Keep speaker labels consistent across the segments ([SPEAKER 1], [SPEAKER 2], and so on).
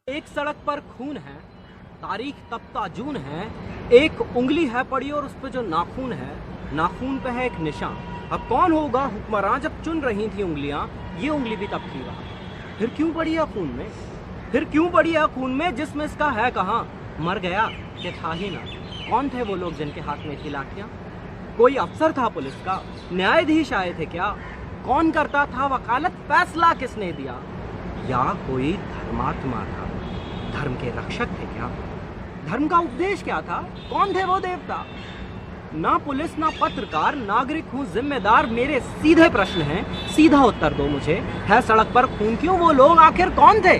[SPEAKER 1] एक सड़क पर खून है, तारीख तपता जून है, एक उंगली है पड़ी और उस पे जो नाखून है, नाखून पे है एक निशान। अब कौन होगा हुक्मरान जब चुन रही थी उंगलियां, ये उंगली भी तब की रहा। फिर क्यों पड़ी है खून में, फिर क्यों पड़ी है खून में, जिसमें इसका है कहाँ, मर गया कि था ही ना। कौन थे वो लोग जिनके हाथ में थी लाठियां? कोई अफसर था पुलिस का, न्यायाधीश आए थे क्या? कौन करता था वकालत, फैसला किसने दिया? या कोई धर्मात्मा था, धर्म के रक्षक थे क्या? धर्म का उपदेश क्या था? कौन थे वो देवता? ना पुलिस ना पत्रकार, नागरिक हूँ जिम्मेदार। मेरे सीधे प्रश्न हैं, सीधा उत्तर दो मुझे। है सड़क पर खून क्यों? वो लोग आखिर कौन थे?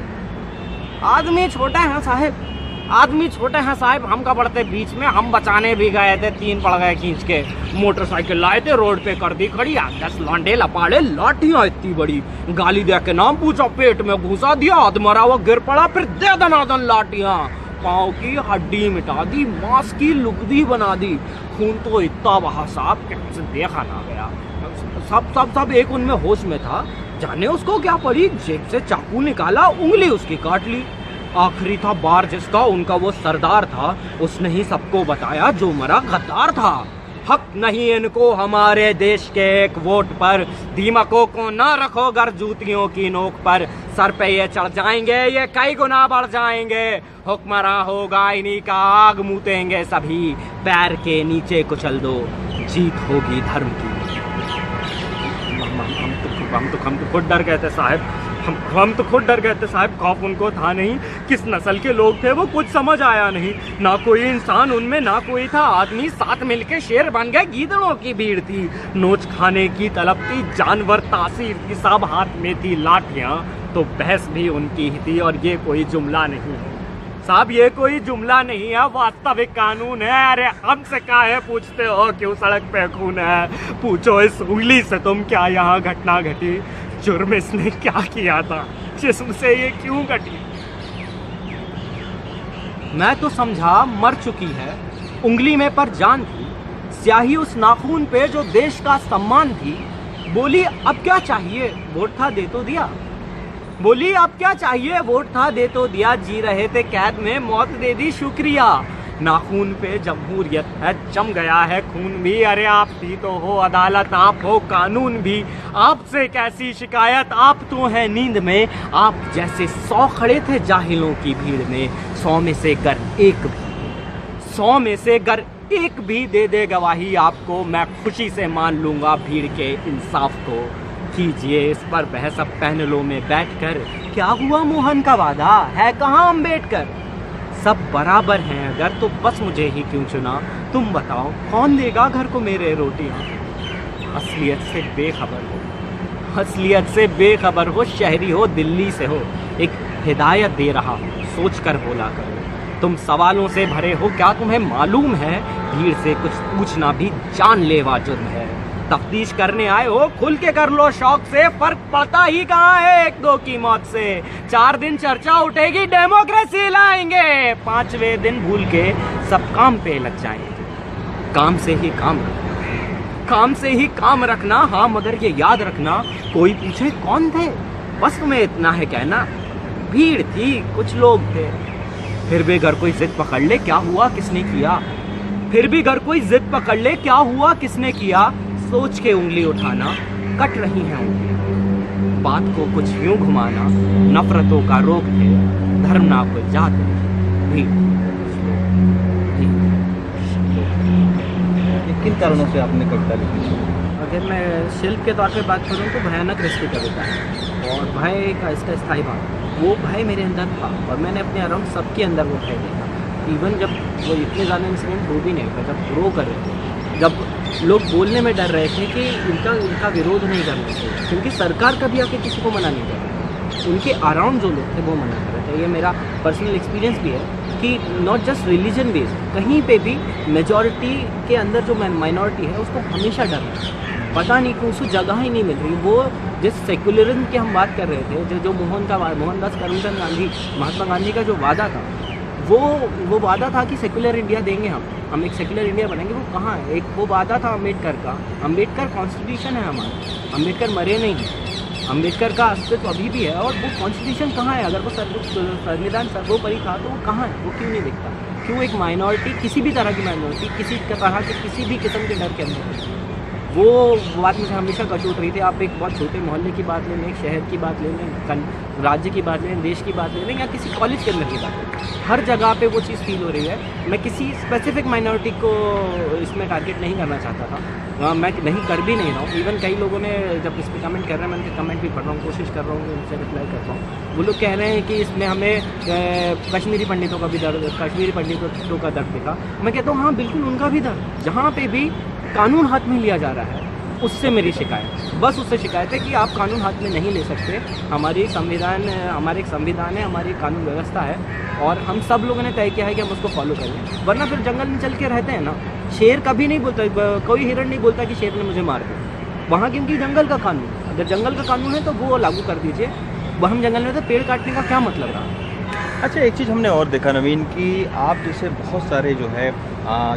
[SPEAKER 1] आदमी छोटे हैं साहिब, आदमी छोटे हैं साहिब। हम का पड़ते बीच में, हम बचाने भी गए थे, 3 पड़ गए खींच के। मोटरसाइकिल लाए थे, रोड पे कर दी खड़ी, 10 लौंडे लपाड़े, लाठियां इतनी बड़ी, गाली दे के नाम पूछा, पेट में घुसा दिया, अधमरा हुआ गिर पड़ा, फिर दे दनादन लाठियां, पाँव की हड्डी मिटा दी, मांस की लुगदी बना दी। खून तो इतना बहा साहब कैसे देखा ना गया। सब एक उनमें होश में था, जाने उसको क्या पड़ी, जेब से चाकू निकाला, उंगली उसकी काट ली। आखिरी था बार जिसका, उनका वो सरदार था, उसने ही सबको बताया जो मरा गद्दार था। हक नहीं इनको हमारे देश के एक वोट पर, दीमकों को ना रखो गर जूतियों की नोक पर। सर पे ये चढ़ जाएंगे, ये कई गुना बढ़ जाएंगे, हुक्मरां होगा इन्हीं का, आग मूतेंगे सभी। पैर के नीचे कुचल दो, जीत होगी धर्म की। हम तो खुद डर गए थे साहब, हम तो खुद डर गए थे साहब। खौफ उनको था नहीं, किस नस्ल के लोग थे वो कुछ समझ आया नहीं। ना कोई इंसान उनमें, ना कोई था आदमी, साथ मिलके शेर बन गए, गीदड़ों की भीड़ थी। नोच खाने की तलब थी, जानवर तासीर की, सब हाथ में थी लाठियां। तो बहस भी उनकी ही थी, और ये कोई जुमला नहीं है साहब, ये कोई जुमला नहीं है, वास्तविक कानून है। अरे हमसे काहे पूछते हो क्यों सड़क पे खून है? पूछो इस उंगली से तुम क्या यहाँ घटना घटी, जुर्म इसने क्या किया था, जिससे ये क्यों घटी? मैं तो समझा मर चुकी है, उंगली में पर जान थी, स्याही उस नाखून पे जो देश का सम्मान थी। बोली अब क्या चाहिए, वोट था दे तो दिया। बोली अब क्या चाहिए, वोट था दे तो दिया। जी रहे थे कैद में, मौत दे दी शुक्रिया। नाखून पे जमहूरियत है, जम गया है खून भी। अरे आप भी तो हो अदालत, आप हो कानून भी, आपसे कैसी शिकायत, आप तो हैं नींद में। आप जैसे 100 खड़े थे जाहिलों की भीड़ में, 100 में से गर एक भी, 100 में से गर एक भी दे दे गवाही आपको, मैं खुशी से मान लूंगा भीड़ के इंसाफ को। कीजिए इस पर बहस अब पैनलों में बैठकर, क्या हुआ मोहन का वादा, है कहाँ अम्बेडकर? सब बराबर हैं अगर, तो बस मुझे ही क्यों चुना? तुम बताओ कौन देगा घर को मेरे रोटियां? असलियत से बेखबर हो, असलियत से बेखबर हो, शहरी हो दिल्ली से हो, एक हिदायत दे रहा हूँ, सोच कर बोला करो। तुम सवालों से भरे हो, क्या तुम्हें मालूम है भीड़ से कुछ पूछना भी जानलेवा जुर्म है? तफ्तीश करने आए हो, खुल के कर लो शौक से, फर्क पड़ता ही कहाँ है एक दो की मौत से। 4 दिन चर्चा उठेगी, डेमोक्रेसी लाएंगे, 5वें दिन भूल के सब काम पे लग जाएंगे। काम से ही काम रखना, काम से ही काम रखना, हाँ मगर ये याद रखना, कोई पूछे कौन थे, बस तुम्हें इतना है कहना, भीड़ थी कुछ लोग थे। फिर भी अगर कोई जिद पकड़ ले, क्या हुआ किसने किया? फिर भी अगर कोई जिद पकड़ ले, क्या हुआ किसने किया? सोच के उंगली उठाना, कट रही है उंगली, बात को कुछ यूं घुमाना, नफरतों का रोग है, धर्म ना कोई जात भी।
[SPEAKER 2] किन कारणों से आपने कविता लिखी?
[SPEAKER 1] अगर मैं शिल्प के तौर पे बात करूं तो भयानक रिश्ते कविता है, और भय का इसका स्थायी भाव, वो भय मेरे अंदर था, और मैंने अपने अराउंड सबके अंदर वो भय देखा। इवन जब वो इतने ज़्यादा इंसिडेंट हो भी नहीं था, जब ग्रो कर रहे थे, जब लोग बोलने में डर रहे थे कि इनका विरोध नहीं करना चाहिए, क्योंकि सरकार कभी आके किसी को मना नहीं कर रही, उनके अराउंड जो लोग थे वो मना कर रहे थे। ये मेरा पर्सनल एक्सपीरियंस भी है कि नॉट जस्ट रिलीजन बेस्ड, कहीं पे भी मेजॉरिटी के अंदर जो माइनॉरिटी है उसको हमेशा डर है, पता नहीं क्यों उसको जगह ही नहीं मिल रही। वो जिस सेकुलरिज्म की हम बात कर रहे थे, जो मोहनदास करमचंद गांधी, महात्मा गांधी का जो वादा था, वो वादा था कि सेकुलर इंडिया देंगे, हम एक सेकुलर इंडिया बनेंगे। वो कहाँ है? एक वो वादा था अम्बेडकर का, अम्बेडकर कॉन्स्टिट्यूशन है हमारा, अम्बेडकर मरे नहीं हैं। अम्बेडकर का अस्तित्व अभी भी है। और वो कॉन्स्टिट्यूशन कहाँ है? अगर वो संविधान सर्वोपरि था तो वो कहाँ है? वो क्यों नहीं दिखता? क्यों एक माइनॉरिटी, किसी भी तरह की माइनॉरिटी, किसी तरह के किसी भी किस्म के डर के अंदर है? वो बात मुझे हमेशा कटूट रही थी। आप एक बहुत छोटे मोहल्ले की बात ले लें, एक शहर की बात ले लें, राज्य की बात ले लें, देश की बात ले लें, या किसी कॉलेज के अंदर की बात ले लें, हर जगह पे वो चीज़ फील हो रही है। मैं किसी स्पेसिफिक माइनॉरिटी को इसमें टारगेट नहीं करना चाहता था, मैं नहीं कर भी नहीं रहा हूँ। इवन कई लोगों ने जब इस पर कमेंट कर रहे हैं, मैं उनके कमेंट भी पढ़ रहा हूँ, कोशिश कर रहा हूँ उनसे रिप्लाई कर रहा हूँ। वो लोग कह रहे हैं कि इसमें हमें कश्मीरी पंडितों का भी दर्द, कश्मीरी पंडितों का दर्द दिखा। मैं कहता हूँ हाँ बिल्कुल उनका भी दर्द। जहाँ पे भी कानून हाथ में लिया जा रहा है, उससे मेरी शिकायत, बस उससे शिकायत है कि आप कानून हाथ में नहीं ले सकते। हमारी संविधान, हमारे एक संविधान है, हमारी कानून व्यवस्था है, और हम सब लोगों ने तय किया है कि हम उसको फॉलो करें। वरना फिर जंगल में चल के रहते हैं ना, शेर कभी नहीं बोलता, कोई हिरण नहीं बोलता कि शेर ने मुझे मार दिया वहाँ, क्योंकि जंगल का कानून, अगर जंगल का कानून है तो वो लागू कर दीजिए। वो हम जंगल में तो पेड़ काटने का क्या मतलब रहा?
[SPEAKER 2] अच्छा, एक चीज़ हमने और देखा नवीन कि आप जैसे बहुत सारे जो है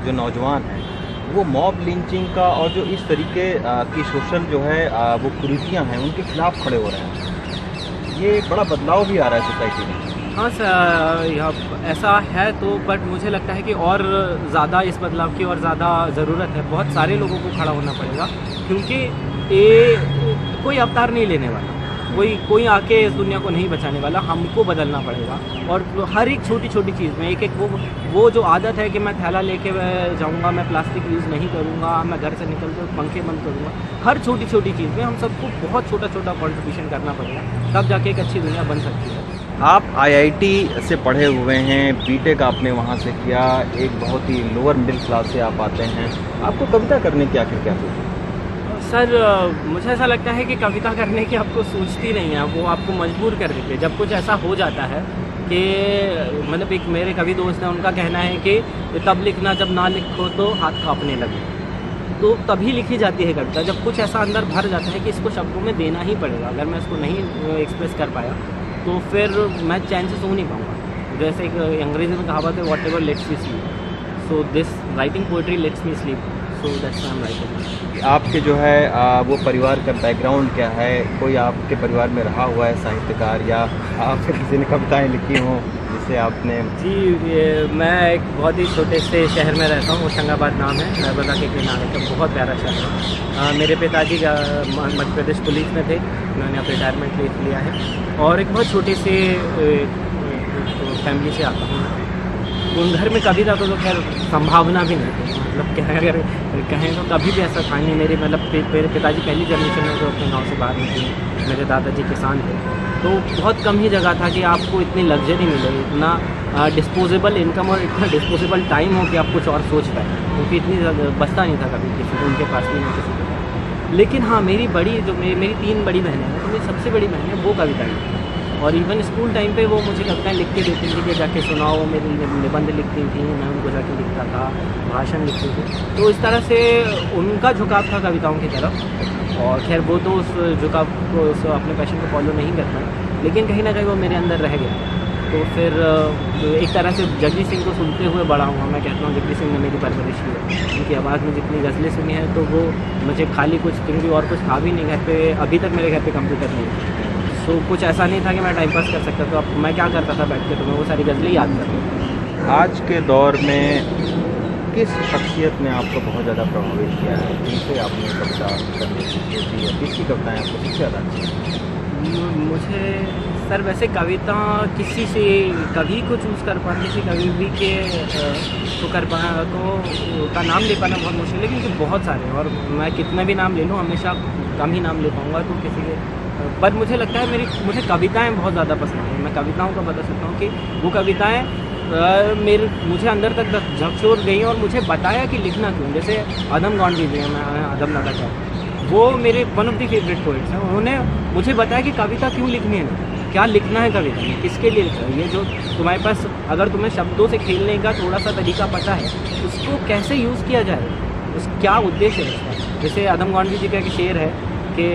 [SPEAKER 2] जो नौजवान हैं वो मॉब लिंचिंग का और जो इस तरीके की सोशल जो है वो कुरीतियाँ हैं उनके खिलाफ खड़े हो रहे हैं। ये एक बड़ा बदलाव भी आ रहा है सोसाइटी में।
[SPEAKER 1] हाँ सर, ऐसा है तो, बट मुझे लगता है कि और ज़्यादा इस बदलाव की और ज़्यादा ज़रूरत है। बहुत सारे लोगों को खड़ा होना पड़ेगा, क्योंकि ये कोई अवतार नहीं लेने वाला, कोई आके इस दुनिया को नहीं बचाने वाला, हमको बदलना पड़ेगा। और हर एक छोटी छोटी चीज़ में एक वो जो आदत है कि मैं थैला लेके जाऊंगा, मैं प्लास्टिक यूज़ नहीं करूंगा, मैं घर से निकलते पंखे बंद करूंगा, हर छोटी छोटी चीज़ में हम सबको बहुत छोटा छोटा कॉन्ट्रीब्यूशन करना पड़ेगा, तब जाके एक अच्छी दुनिया बन सकती है।
[SPEAKER 2] आप IIT से पढ़े हुए हैं, बीटेक आपने वहाँ से किया, एक बहुत ही लोअर मिडिल क्लास से आप आते हैं, आपको कविता करने की आखिर क्या सोची?
[SPEAKER 1] सर मुझे ऐसा लगता है कि कविता करने की आपको सूझती नहीं है, वो आपको मजबूर कर देती है। जब कुछ ऐसा हो जाता है कि मतलब एक मेरे कवि दोस्त हैं, उनका कहना है कि तब लिखना जब ना लिखो तो हाथ कांपने लगे, तो तभी लिखी जाती है कविता जब कुछ ऐसा अंदर भर जाता है कि इसको शब्दों में देना ही पड़ेगा। अगर मैं इसको नहीं एक्सप्रेस कर पाया तो फिर मैं चैन से सो नहीं पाऊँगा। जैसे एक अंग्रेजी में कहावत है, what ever let's me sleep, so this writing poetry let's me sleep, so that's why I am writing.
[SPEAKER 2] आपके जो है वो परिवार का बैकग्राउंड क्या है? कोई आपके परिवार में रहा हुआ है साहित्यकार, या आपसे किसी ने कविताएं लिखी हों जिससे आपने?
[SPEAKER 1] जी, मैं एक बहुत ही छोटे से शहर में रहता हूँ, होशंगाबाद नाम है, नर्मदा के किनारे का बहुत प्यारा शहर है। मेरे पिताजी का मध्य प्रदेश पुलिस में थे, उन्होंने अब रिटायरमेंट ले लिया है, और एक बहुत छोटे से फैमिली से आता हूँ। उन घर में कभी था तो खैर संभावना भी नहीं थी, मतलब क्या अगर कहें तो कभी भी ऐसा था नहीं। मेरे मेरे पिताजी पहली जनरेशन में जो अपने गांव से बाहर निकले, मेरे दादाजी किसान थे, तो बहुत कम ही जगह था कि आपको इतनी लग्जरी मिले, इतना डिस्पोजेबल इनकम और इतना डिस्पोजेबल टाइम हो कि आप कुछ और सोच पाए, क्योंकि इतनी बचता नहीं था कभी किसी को, उनके पास भी नहीं किसी के पास। लेकिन हाँ, मेरी तीन बड़ी बहनें हैं, तो मेरी सबसे बड़ी बहन है वो कविता लिखती, और इवन स्कूल टाइम पे वो मुझे कविताएं लिख के देती थी कि जाके सुनाओ, मेरी निबंध लिखती थी, मैं उनको जाके लिखता था, भाषण लिखती थी। तो इस तरह से उनका झुकाव था कविताओं की तरफ, और खैर वो तो उस झुकाव को, उस अपने पैशन को फॉलो नहीं कर पाए, लेकिन कहीं ना कहीं वो मेरे अंदर रह गया। तो फिर एक तरह से जगजीत सिंह को सुनते हुए बड़ा हुआ। मैं कहता हूँ जगजीत सिंह ने मेरी परवरिश की है, उनकी आवाज़ में जितनी गज़लें सुनी है, तो वो मुझे खाली कुछ, क्योंकि और कुछ था भी नहीं घर पे, अभी तक मेरे घर पे कंप्यूटर नहीं है, तो कुछ ऐसा नहीं था कि मैं टाइम पास कर सकता। तो अब मैं क्या करता था बैठ के, तो मैं वो सारी गज़लें याद करता।
[SPEAKER 2] आज के दौर में किस शख्सियत ने आपको बहुत ज़्यादा प्रभावित किया है, जिनसे आपने कविता करने की सोची, या किसकी कविताएँ आपको सबसे ज़्यादा अच्छी?
[SPEAKER 1] मुझे सर वैसे कविता किसी से कभी को चूज़ कर पाना, किसी कवि भी के तो कर पाना तो का नाम ले पाना बहुत मुश्किल है, क्योंकि बहुत सारे हैं, और मैं कितना भी नाम ले लूँ हमेशा कम ही नाम ले पाऊँगा। तो किसी के, पर मुझे लगता है मुझे कविताएं बहुत ज़्यादा पसंद हैं। मैं कविताओं का बता सकता हूँ कि वो कविताएं मुझे अंदर तक झकझोर गई और मुझे बताया कि लिखना क्यों। जैसे अदम गॉडवी जी हैं, मैं अदम नदा का, वो मेरे one of the favourite poets हैं। उन्होंने मुझे बताया कि कविता क्यों लिखनी है, क्या लिखना है कविता में, किसके लिए लिखना है। ये जो तुम्हारे पास, अगर तुम्हें शब्दों से खेलने का थोड़ा सा तरीका पता है, उसको कैसे यूज़ किया जाए, उस क्या उद्देश्य है उसका। जैसे अदम गॉडवी जी का एक शेर है कि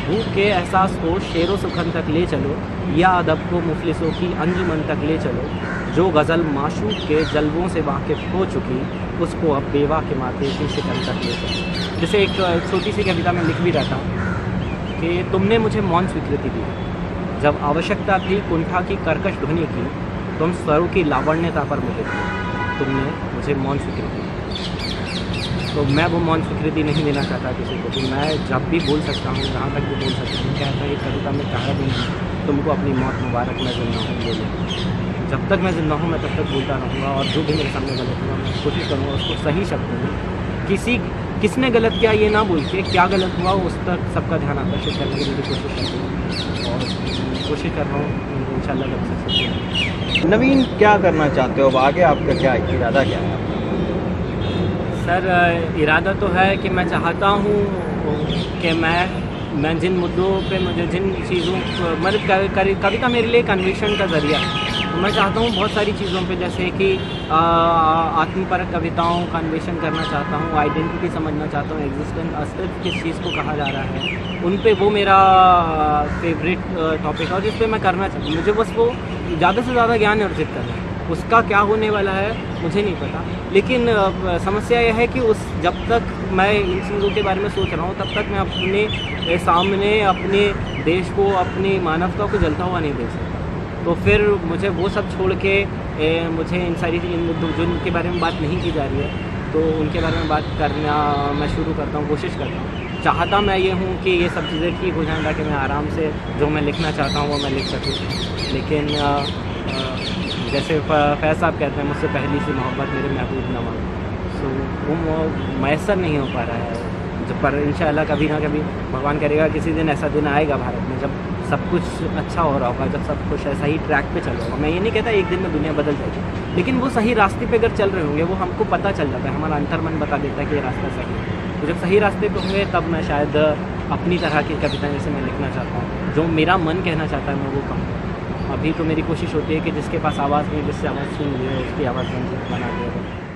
[SPEAKER 1] भूख के एहसास को शेरों सुखन तक ले चलो, या अदब को मुफलिसों की अंजुमन तक ले चलो, जो गज़ल माशूक के जलवों से वाकिफ़ हो चुकी, उसको अब बेवा के माथे की शिकन तक ले चलो। जैसे एक छोटी सी कविता में लिख भी रहा था कि तुमने मुझे मौन स्वीकृति दी। जब आवश्यकता थी कुंठा की कर्कश ध्वनि की, तुम स्वरों की लावण्यता पर मोहित थे। तुमने मुझे मौन स्वीकृति दी। तो मैं वो मौन स्वीकृति नहीं देना चाहता किसी को। तो मैं जब भी बोल सकता हूँ, जहाँ तक भी बोल सकता हूँ, क्या था ये कविता में कहा भी नहीं, तुमको अपनी मौत मुबारक मैं जिंदा हूँ बोले। जब तक मैं जिंदा हूँ मैं तब तक बोलता रहूँगा, और जो भी मेरे सामने गलत हुआ मैं कोशिश करूँगा उसको सही शब्दों में, किसने गलत किया ये ना बोल के क्या गलत हुआ उस तक सबका ध्यान आकर्षित करने की मेरी कोशिश करती हूँ, और कोशिश कर रहा हूँ इंशाल्लाह जब सक्सेस हो।
[SPEAKER 2] नवीन क्या करना चाहते हो, अब आगे आपका क्या इरादा क्या है आपका?
[SPEAKER 1] सर इरादा तो है कि मैं चाहता हूँ कि मैं जिन मुद्दों पे मुझे जिन चीज़ों मतलब कविता मेरे लिए कन्विक्शन का ज़रिया है। तो मैं चाहता हूँ बहुत सारी चीज़ों पे, जैसे कि आत्मपरक कविताओं का अन्वेषण करना चाहता हूँ, आइडेंटिटी समझना चाहता हूँ, एग्जिस्टेंस अस्तित्व किस चीज़ को कहा जा रहा है, उन पे वो मेरा फेवरेट टॉपिक है, और जिस पे मैं करना चाहता हूँ। मुझे बस वो ज़्यादा से ज़्यादा ज्ञान अर्जित करना है। उसका क्या होने वाला है मुझे नहीं पता, लेकिन समस्या यह है कि जब तक मैं इन चीज़ों के बारे में सोच रहा हूँ तब तक मैं अपने सामने अपने देश को, अपनी मानवता को जलता हुआ नहीं देख सकता। तो फिर मुझे वो सब छोड़ के मुझे इन मुद्दों जिनके बारे में बात नहीं की जा रही है तो उनके बारे में बात करना मैं शुरू करता हूँ, कोशिश करता हूँ। चाहता मैं ये हूँ कि ये सब चीज़ें ठीक हो जाएँ ताकि मैं आराम से जो मैं लिखना चाहता हूँ वो मैं लिख सकूँ। लेकिन जैसे फैज़ साहब कहते हैं, मुझसे पहली सी मोहब्बत मेरे महबूब न मांगो, सो वो मैसर नहीं हो पा रहा है। जब पर इंशाअल्लाह कभी ना कभी भगवान करेगा किसी दिन ऐसा दिन आएगा भारत में जब सब कुछ अच्छा हो रहा होगा, जब सब कुछ सही ट्रैक पे चल रहा होगा। मैं ये नहीं कहता एक दिन में दुनिया बदल जाएगी, लेकिन वो सही रास्ते पे अगर चल रहे होंगे वो हमको पता चल जाता है, हमारा अंतर्मन बता देता है कि ये रास्ता सही है। तो जब सही रास्ते पे होंगे तब मैं शायद अपनी तरह की कविताएं जैसे मैं लिखना चाहता हूँ, जो मेरा मन कहना चाहता है मैं वो कहूँ। अभी तो मेरी कोशिश होती है कि जिसके पास आवाज़ नहीं, जिससे आवाज़ सुन लिया उसकी आवाज़ बना दिया।